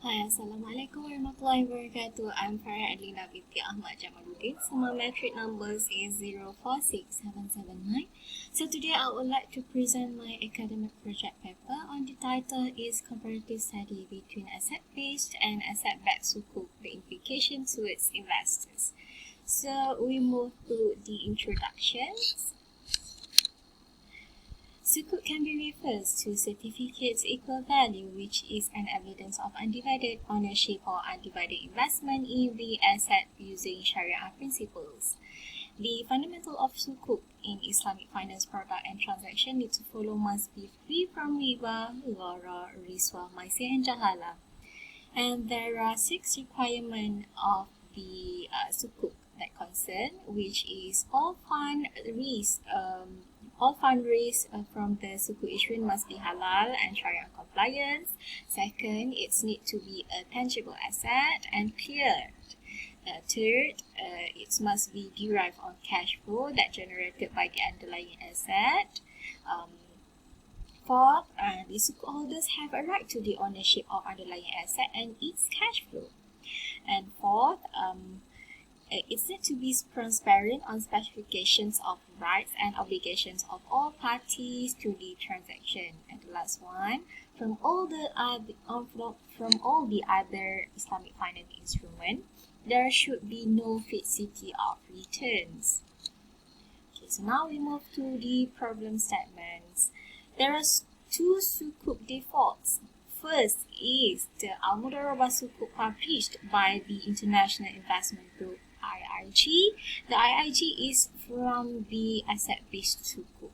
Hai, Assalamualaikum warahmatullahi wabarakatuh. I'm Farah Adlina binti Ahmad Jamaluddin. So my metric numbers is 046779. So today I would like to present my academic project paper on the title is Comparative Study between Asset-Based and Asset-Backed Sukuk, the implication to its investors. So we move to the introduction. Sukuk can be referred to certificates equal value, which is an evidence of undivided ownership or undivided investment in the asset using Sharia principles. The fundamental of sukuk in Islamic finance product and transaction need to follow must be free from riba, ghara, riswa, maisir and jahala. And there are 6 requirements of the sukuk that concern, which is all fund raised from the sukuk issuance must be halal and Sharia compliant. Second, it needs to be a tangible asset and cleared. Third, it must be derived on cash flow that generated by the underlying asset. Fourth, the sukuk holders have a right to the ownership of underlying asset and its cash flow. And fourth, it's need to be transparent on specifications of rights and obligations of all parties to the transaction. And the last one, from all the other Islamic finance instruments, there should be no fixity of returns. Okay, so now we move to the problem statements. There are 2 sukuk defaults. First is the Al-Mudarabah Sukuk published by the International Investment Group IIG. The IIG is from the asset-based sukuk.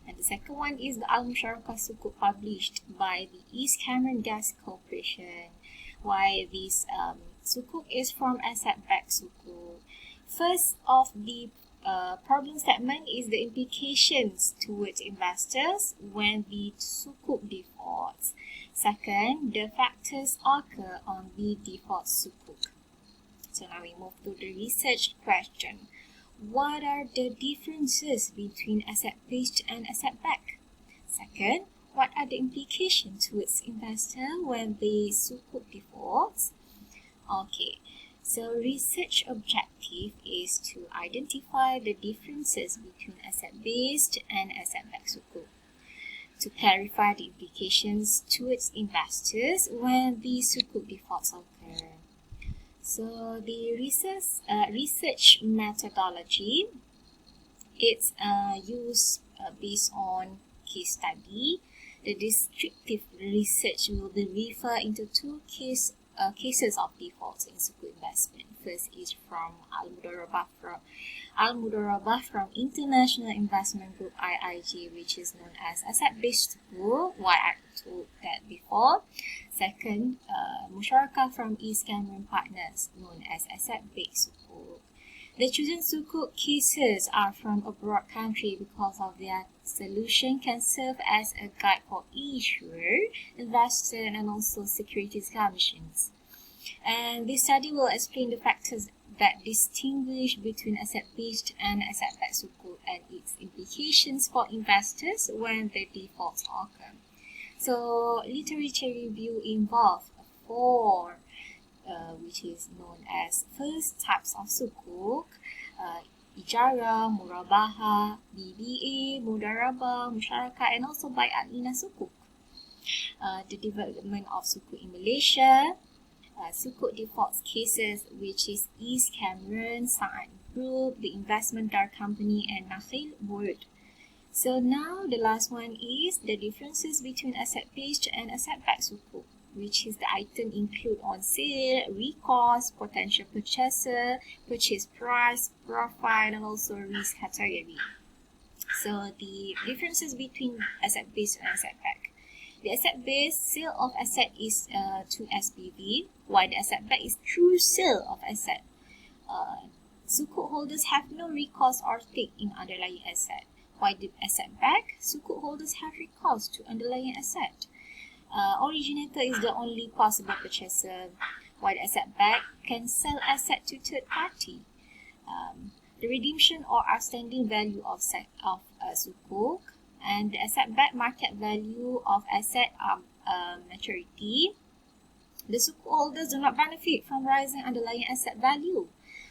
And the second one is the Al-Musharakah Sukuk published by the East Cameron Gas Corporation. Why this sukuk is from asset-backed sukuk. First of the problem statement is the implications towards investors when the sukuk defaults. Second, the factors occur on the default sukuk. So now we move to the research question. What are the differences between asset-based and asset-backed? Second, what are the implications towards investor when the sukuk defaults? Okay, so research objective is to identify the differences between asset-based and asset-backed sukuk, to clarify the implications towards investors when the sukuk defaults occur. So the research methodology, it's used based on case study. The descriptive research will be refer into 2 cases of defaults in sukuk investment. First is from Al-Mudarabah from International Investment Group IIG, which is known as asset-based sukuk. Why I told that before. Second, Musharakah from East Cameron Partners, known as asset-based sukuk. The chosen sukuk cases are from abroad country because of their solution can serve as a guide for issuer, investor, and also securities commissions. And this study will explain the factors that distinguish between asset-based and asset-backed sukuk and its implications for investors when the defaults occur. So literature review involve 4 which is known as first types of sukuk, Ijara, Murabaha, BBA, Mudarabah, Musyarakah, and also Bai'at-Inah sukuk. The development of sukuk in Malaysia, sukuk defaults cases, which is East Cameron, Sa'ad Group, the Investment Dar Company, and Nakhil Board. So now the last one is the differences between asset-based and asset-backed sukuk, which is the item include on sale, recourse, potential purchaser, purchase price, profile, and also risk category. So the differences between asset-based and asset-backed. The asset-based sale of asset is to SPV, while the asset-backed is true sale of asset. Sukuk holders have no recourse or stake in underlying asset, while the asset-backed, sukuk holders have recourse to underlying asset. Originator is the only possible purchaser, while the asset-backed can sell asset to third party. The redemption or outstanding value of sukuk and the asset-backed market value of asset maturity. the sukuk holders do not benefit from rising underlying asset value,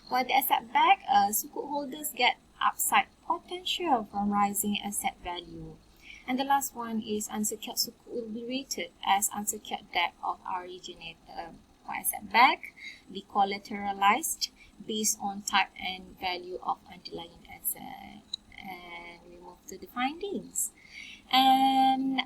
while the asset-backed sukuk holders get upside potential from rising asset value. And the last one is unsecured sukuk will be rated as unsecured debt of our originator. For asset-backed, decollateralized based on type and value of underlying asset. And we move to the findings. And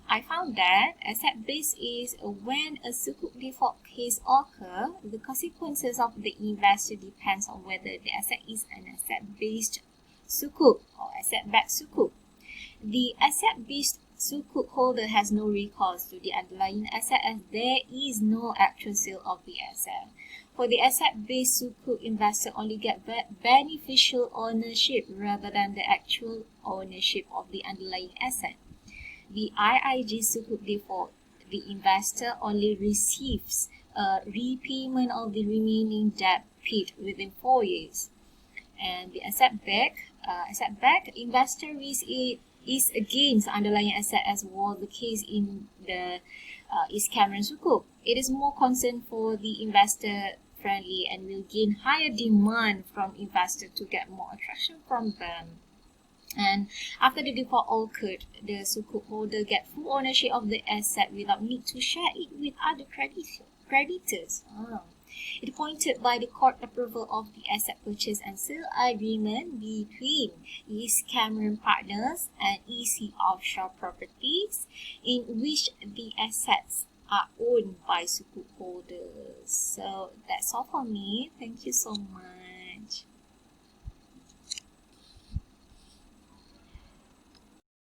I found that asset-based is when a sukuk default case occurs, the consequences of the investor depends on whether the asset is an asset-based sukuk or asset-backed sukuk. The asset-based sukuk holder has no recourse to the underlying asset as there is no actual sale of the asset. For the asset-based sukuk, investor only get beneficial ownership rather than the actual ownership of the underlying asset. The IIG sukuk default, the investor only receives a repayment of the remaining debt paid within 4 years. And the asset-backed investor risk is against underlying asset as was the case in the East Cameron sukuk. It is more concerned for the investor friendly and will gain higher demand from investors to get more attraction from them. And after the default occurred, the sukuk holder get full ownership of the asset without need to share it with other creditors. It pointed by the court approval of the asset purchase and sale agreement between East Cameron Partners and EC Offshore Properties, in which the assets are owned by sukuk holders. So that's all for me. Thank you so much.